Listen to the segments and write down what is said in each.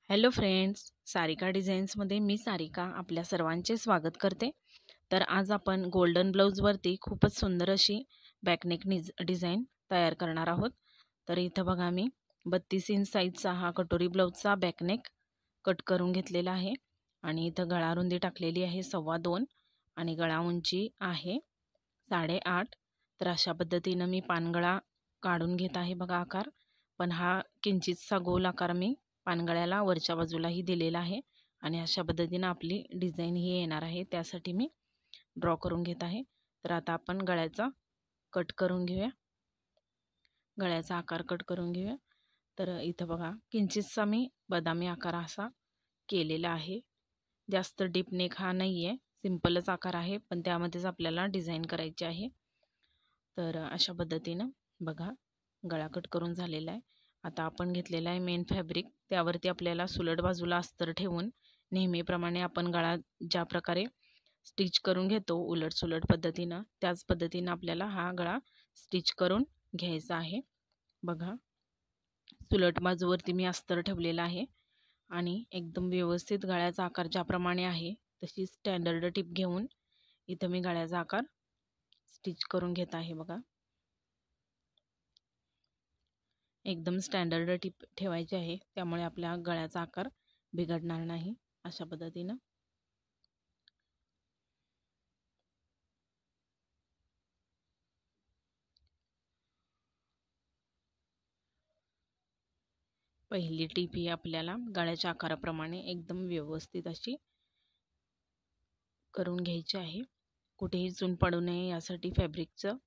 Hello friends, Sarika डिझाईन्समध्ये मी सारिका आपल्या सर्वांचे स्वागत करते। तर आज आपण गोल्डन ब्लाऊजवरती खूपच सुंदर अशी बॅकनेक डिझाईन तयार करणार आहोत। तर इथं बघा, मी 32 इंच साईजचा हा कटोरी ब्लाऊजचा बॅकनेक कट करून घेतलेला आहे आणि इथं गळा रुंदी टाकलेली आहे 2.25 आणि गळा उंची आहे 8.5। तर अशा पद्धतीनं मी पानगळा काढून घेत आहे बघा आकार, पण हा किंचितसा गोल आकार मी पानगळ्याला वरच्या बाजूलाही दिलेला आहे आणि अशा पद्धतीनं आपली डिझाईन ही येणार आहे, त्यासाठी मी ड्रॉ करून घेत आहे। तर आता आपण गळ्याचा कट करून घेऊया, गळ्याचा आकार कट करून घेऊया। तर इथं बघा, किंचितसा मी बदामी आकार असा केलेला आहे, जास्त डीप नेक हा नाही आहे, सिंपलच आकार आहे, पण त्यामध्येच आपल्याला डिझाईन करायची आहे। तर अशा पद्धतीनं बघा गळा कट करून झालेला आहे। आता आपण घेतलेला आहे मेन फॅब्रिक, त्यावरती आपल्याला सुलट बाजूला अस्तर ठेवून नेहमीप्रमाणे आपण गळा ज्या प्रकारे स्टिच करून घेतो उलट सुलट पद्धतीनं, त्याच पद्धतीनं आपल्याला हा गळा स्टिच करून घ्यायचा आहे। बघा, सुलट बाजूवरती मी अस्तर ठेवलेला आहे आणि एकदम व्यवस्थित गळ्याचा आकार ज्याप्रमाणे आहे तशी स्टँडर्ड टिप घेऊन इथं मी गळ्याचा आकार स्टिच करून घेत आहे। बघा, एकदम स्टँडर्ड टिप ठेवायची आहे, त्यामुळे आपल्या गळ्याचा आकार बिघडणार नाही। अशा पद्धतीनं पहिली टिप ही आपल्याला गळ्याच्या आकाराप्रमाणे एकदम व्यवस्थित अशी करून घ्यायची आहे, कुठेही चून पडू नये यासाठी फॅब्रिकचं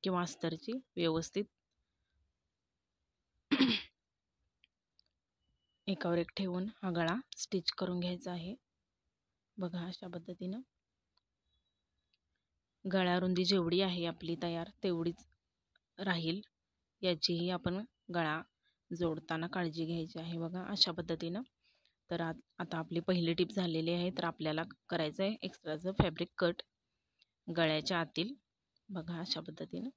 किंवा अस्तरची व्यवस्थित एकावर एक ठेवून हा गळा स्टिच करून घ्यायचा आहे। बघा, अशा पद्धतीनं गळा रुंदी जेवढी आहे आपली तयार तेवढीच राहील, याचीही आपण गळा जोडताना काळजी घ्यायची आहे। बघा, अशा पद्धतीनं। तर आता आपली पहिली टिप झालेली आहे, तर आपल्याला करायचं आहे एक्स्ट्राचं फॅब्रिक कट गळ्याच्या आतील। बघा, अशा पद्धतीनं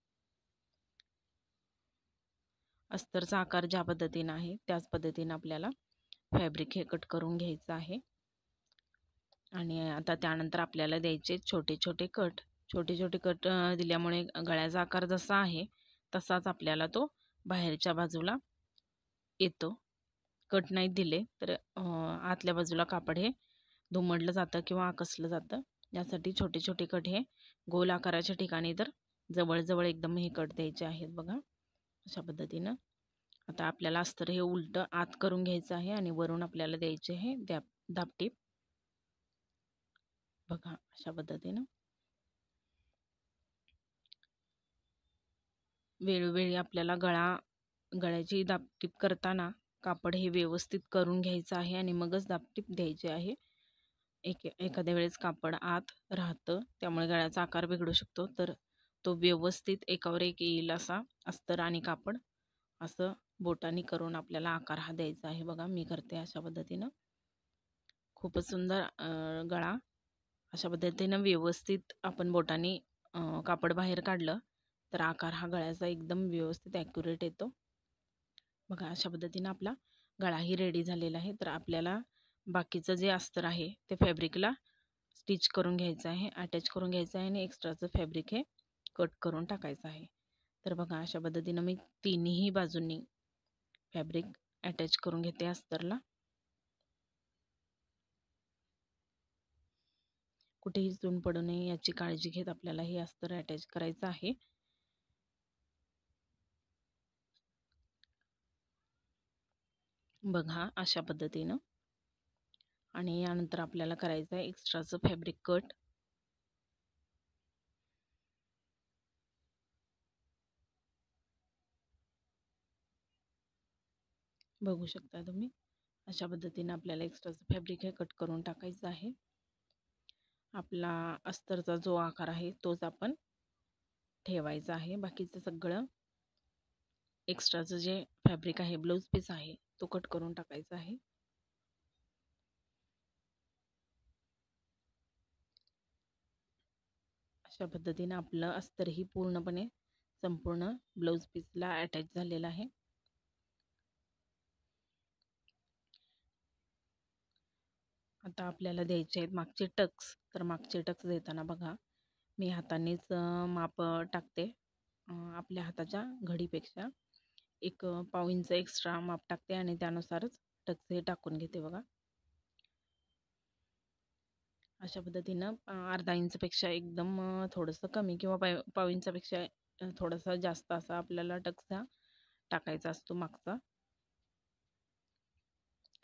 अस्तरचा आकार ज्या पद्धतीनं आहे त्याच पद्धतीनं आपल्याला फॅब्रिक हे कट करून घ्यायचं आहे। आणि आता त्यानंतर आपल्याला द्यायचे छोटे छोटे कट। छोटे छोटे कट दिल्यामुळे गळ्याचा आकार जसा आहे तसाच आपल्याला तो बाहेरच्या बाजूला येतो। कट नाही दिले तर आतल्या बाजूला कापड हे दुमडलं जातं किंवा आकसलं जातं, यासाठी छोटे छोटे कट हे गोल आकाराच्या ठिकाणी तर जवळजवळ एकदम हे कट द्यायचे आहेत। बघा, अशा पद्धतीनं आता आपल्याला अस्तर हे उलटं आत करून घ्यायचं आहे आणि वरून आपल्याला द्यायचे आहे दाबटीप। बघा, अशा पद्धतीनं वेळोवेळी आपल्याला गळ्याची दाबटीप करताना कापड हे व्यवस्थित करून घ्यायचं आहे आणि मगच दाबटीप द्यायची आहे। एखाद्या वेळेस कापड आत राहतं, त्यामुळे गळ्याचा आकार बिघडू शकतो, तर तो व्यवस्थित एकावर एक येईल असा अस्तर आणि कापड असं बोटानी करून आपल्याला आकार हा द्यायचा आहे। बघा, मी करते अशा पद्धतीनं। खूपच सुंदर गळा अशा पद्धतीनं व्यवस्थित आपण बोटानी कापड बाहेर काढलं तर आकार हा गळ्याचा एकदम व्यवस्थित ॲक्युरेट येतो। बघा, अशा पद्धतीनं आपला गळाही रेडी झालेला आहे। तर आपल्याला बाकीचं जे अस्तर आहे ते फॅब्रिकला स्टिच करून घ्यायचं आहे, अटॅच करून घ्यायचं आहे आणि एक्स्ट्राचं फॅब्रिक हे कट करून टाकायचं आहे। तर बघा, अशा पद्धतीनं मी तिन्ही बाजूंनी फॅब्रिक अटॅच करून घेते अस्तरला। कुठेही चून पडू नये याची काळजी घेत आपल्याला हे अस्तर अटॅच करायचं आहे। बघा, अशा पद्धतीनं। आणि यानंतर आपल्याला करायचं आहे एक्स्ट्राचं फॅब्रिक कट। बघू शकता तुम्ही, अशा पद्धतीनं आपल्याला एक्स्ट्राचं फॅब्रिक हे कट करून टाकायचं आहे। आपला अस्तरचा जो आकार आहे तोच आपण ठेवायचा आहे, बाकीचं सगळं एक्स्ट्राचं जे फॅब्रिक आहे, ब्लाऊज पीस आहे, तो कट करून टाकायचा आहे। अशा पद्धतीनं आपलं अस्तरही पूर्णपणे संपूर्ण ब्लाऊज पीसला अटॅच झालेलं आहे। आता आपल्याला द्यायचे आहेत मागचे टक्स. तर मागचे टक्स देताना बघा मी हातानेच माप टाकते. आपल्या हाताच्या घडीपेक्षा एक पाव इंच एक्स्ट्रा माप टाकते आणि त्यानुसारच टक्स हे टाकून घेते बघा. अशा पद्धतीनं अर्धा इंचपेक्षा एकदम थोडंसं कमी किंवा पाव इंचापेक्षा थोडासा जास्त असा आपल्याला टक्स टाकायचा असतो मागचा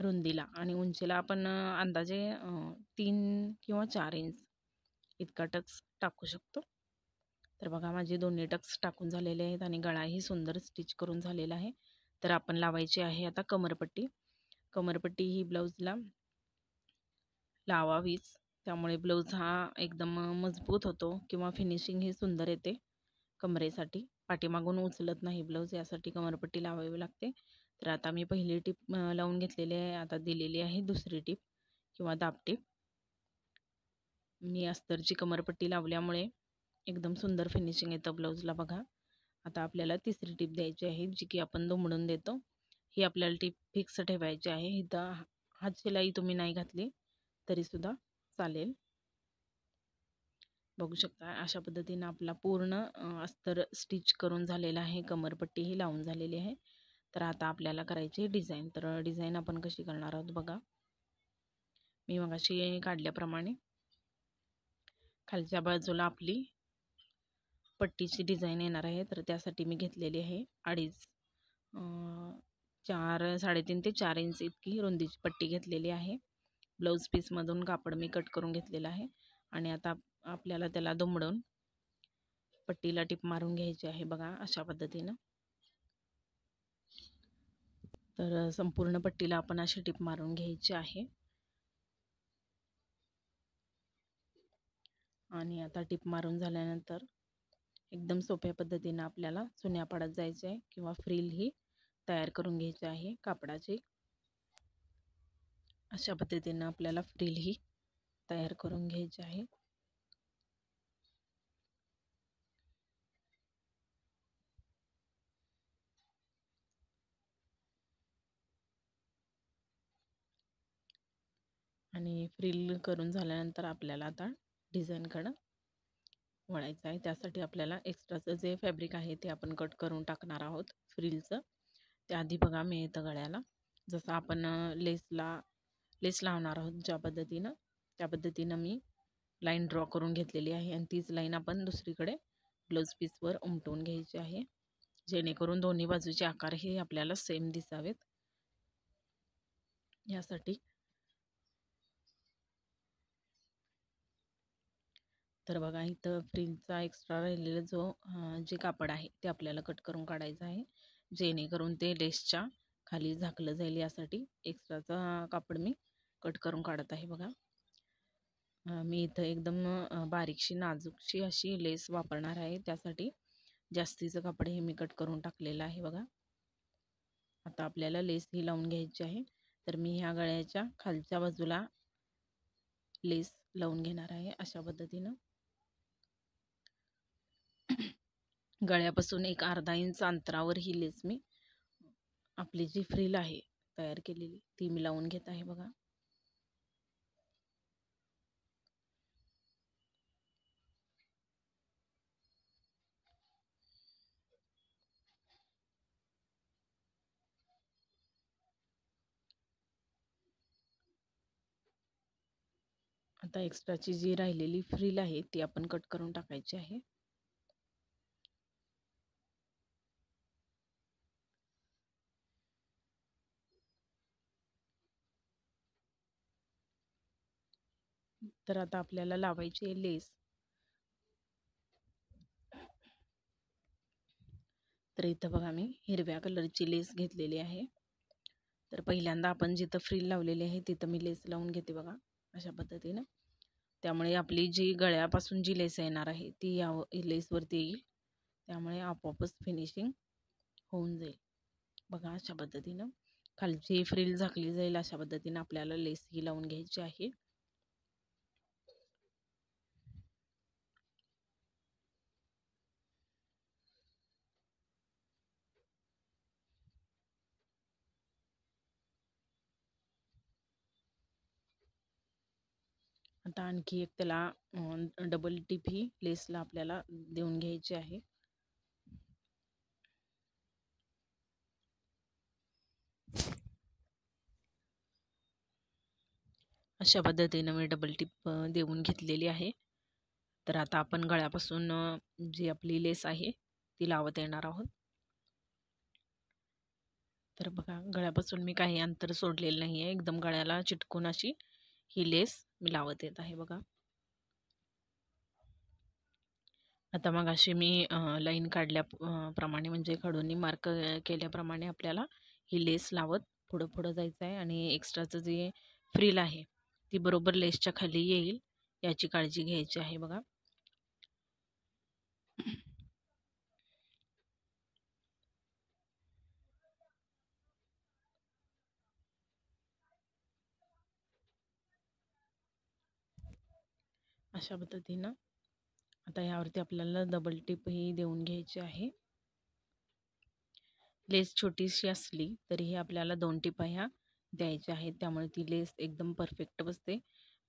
रुंदीला. आणि उंचीला आपण अंदाजे 3 किंवा 4 इंच इतका टक्स टाकू शकतो. तर बघा माझे दोन्ही टक्स टाकून झालेले आहेत आणि गळाही सुंदर स्टिच करून झालेला आहे. तर आपण लावायची आहे आता कमरपट्टी. कमरपट्टी ही ब्लाऊजला लावावीच, त्यामुळे ब्लाऊज हा एकदम मजबूत होतो किंवा फिनिशिंग ही सुंदर येते कमरेसाठी. पाठीमागून उचलत नाही ब्लाऊज, यासाठी कमरपट्टी लावावी लागते. तर आता मी पहिली टीप लावून घेतलेली आहे. आता दिलेली आहे दुसरी टीप किंवा दाबटीप. मी अस्तरची कमरपट्टी लावल्यामुळे एकदम सुंदर फिनिशिंग येतं ब्लाऊजला बघा. आता आपल्याला तिसरी टीप द्यायची आहे, जी की आपण दुमडून देतो. ही आपल्याला टीप फिक्स ठेवायची आहे. इथं हात शिलाई तुम्ही नाही घातली तरीसुद्धा चालेल. बघू शकता अशा पद्धतीनं आपला पूर्ण अस्तर स्टिच करून झालेला आहे. कमरपट्टीही लावून झालेली आहे. तर आता आपल्याला करायची डिझाईन. तर डिझाईन आपण कशी करणार आहोत बघा. मी मगाशी काढल्याप्रमाणे खालच्या बाजूला आपली पट्टीची डिझाईन येणार आहे. तर त्यासाठी मी घेतलेली आहे 3.5 ते 4 इंच इतकी रुंदीची पट्टी घेतलेली आहे. ब्लाऊज पीसमधून कापड मी कट करून घेतलेलं आहे आणि आता आपल्याला त्याला दुमडून पट्टीला टिप मारून घ्यायची आहे बघा अशा पद्धतीनं. तर संपूर्ण पट्टीला आपण अशी टिप मारून घ्यायची आहे. आणि आता टिप मारून झाल्यानंतर एकदम सोप्या पद्धतीनं आपल्याला चुन्या पाडत जायचे आहे किंवा फ्रिल ही तयार करून घ्यायची आहे कापडाची. अशा पद्धतीनं आपल्याला फ्रिल ही तयार करून घ्यायची आहे. आणि फ्रिल करून झाल्यानंतर आपल्याला आता डिझाईनकडं वळायचं आहे. त्यासाठी आपल्याला एक्स्ट्राचं जे फॅब्रिक आहे ते आपण कट करून टाकणार आहोत फ्रिलचं. त्याआधी बघा मी इथं गळ्याला जसं आपण लेस लावणार आहोत ज्या पद्धतीनं, त्या पद्धतीनं मी लाईन ड्रॉ करून घेतलेली आहे आणि तीच लाईन आपण दुसरीकडे ब्लाऊज पीसवर उमटवून घ्यायची आहे, जेणेकरून दोन्ही बाजूचे आकार हे आपल्याला सेम दिसावेत यासाठी. तर बघा इथं फ्रिलचा एक्स्ट्रा राहिलेला जे कापड आहे ते आपल्याला कट करून काढायचं आहे, जेणेकरून ते लेसच्या खाली झाकलं जाईल. यासाठी एक्स्ट्राचा कापड मी कट करून काढत आहे बघा. मी इथं एकदम बारीकशी नाजूकशी अशी लेस वापरणार आहे, त्यासाठी जास्तीचं कापड हे मी कट करून टाकलेलं आहे बघा. आता आपल्याला लेस ही लावून घ्यायची आहे. तर मी ह्या गळ्याच्या खालच्या बाजूला लेस लावून घेणार आहे अशा पद्धतीनं. गळ्यापासून एक अर्धा इंच अंतरावर ही लेस मी आपली जी फ्रिल आहे तयार केलेली ती मी लावून घेत आहे बघा. आता एक्स्ट्राची जी राहिलेली फ्रिल आहे ती आपण कट करून टाकायची आहे. तर आता आपल्याला लावायची आहे लेस. तर इथं बघा मी हिरव्या कलरची लेस घेतलेली आहे. तर पहिल्यांदा आपण जिथं फ्रिल लावलेली आहे तिथं मी लेस लावून घेते बघा अशा पद्धतीनं. त्यामुळे आपली जी गळ्यापासून जी लेस येणार आहे ती या लेसवरती येईल, त्यामुळे आपोआपच फिनिशिंग होऊन जाईल बघा अशा पद्धतीनं. खालची फ्रिल झाकली जाईल अशा पद्धतीनं आपल्याला लेस ही लावून घ्यायची आहे. आता आणखी एक त्याला डबल टिप ही लेसला आपल्याला देऊन घ्यायची आहे. अशा पद्धतीने मी डबल टिप देऊन घेतलेली आहे. तर आता आपण गळ्यापासून जी आपली लेस आहे ती लावत येणार आहोत. तर बघा, गळ्यापासून मी काही अंतर सोडलेलं नाही आहे. एकदम गळ्याला चिटकून अशी ही लेस मी लावत येत आहे बघा. आता मग अशी मी लाईन काढल्या प्रमाणे म्हणजे खडूनी मार्क केल्याप्रमाणे आपल्याला ही लेस लावत पुढं पुढं जायचं आहे आणि एक्स्ट्राचं जे फ्रिल आहे ती बरोबर लेसच्या खाली येईल याची काळजी घ्यायची आहे बघा. अशा पद्धतीनं आता यावरती आपल्याला डबल टिप ही देऊन घ्यायची आहे. लेस छोटीशी असली तरीही आपल्याला 2 टिपा ह्या द्यायच्या आहेत, त्यामुळे ती लेस एकदम परफेक्ट बसते.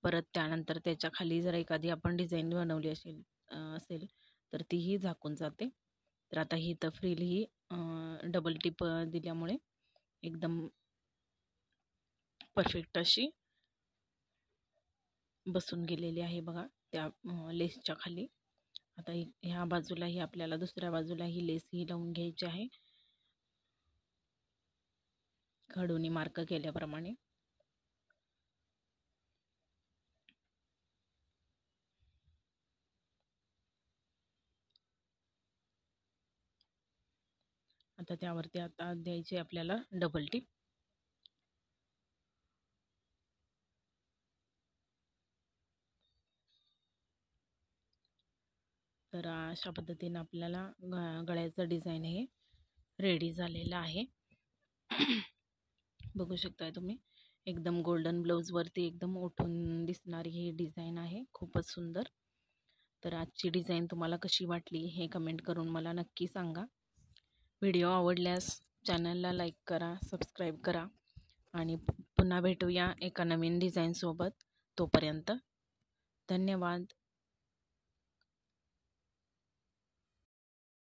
परत त्यानंतर त्याच्या खाली जर एखादी आपण डिझाईन बनवली असेल तर तीही झाकून जाते. तर आता ही तर फ्रील ही डबल टिप दिल्यामुळे एकदम परफेक्ट अशी बसून गेलेली आहे बघा त्या लेसच्या खाली. आता ह्या बाजूलाही आपल्याला दुसऱ्या बाजूला ही लेस ही लावून घ्यायची आहे खडूनी मार्क केल्याप्रमाणे. आता त्यावरती आता द्यायची आपल्याला डबल टिप. तर अशा पद्धतीने आपल्याला गळ्याचं डिझाईन हे रेडी झालेलं आहे. बघू शकताय तुम्ही, एकदम गोल्डन ब्लाऊजवरती एकदम उठून दिसणारी ही डिझाईन आहे, खूपच सुंदर. तर आजची डिझाईन तुम्हाला कशी वाटली हे कमेंट करून मला नक्की सांगा. व्हिडिओ आवडल्यास चॅनलला लाईक करा, सबस्क्राईब करा आणि पुन्हा भेटूया एका नवीन डिझाईनसोबत. तोपर्यंत धन्यवाद.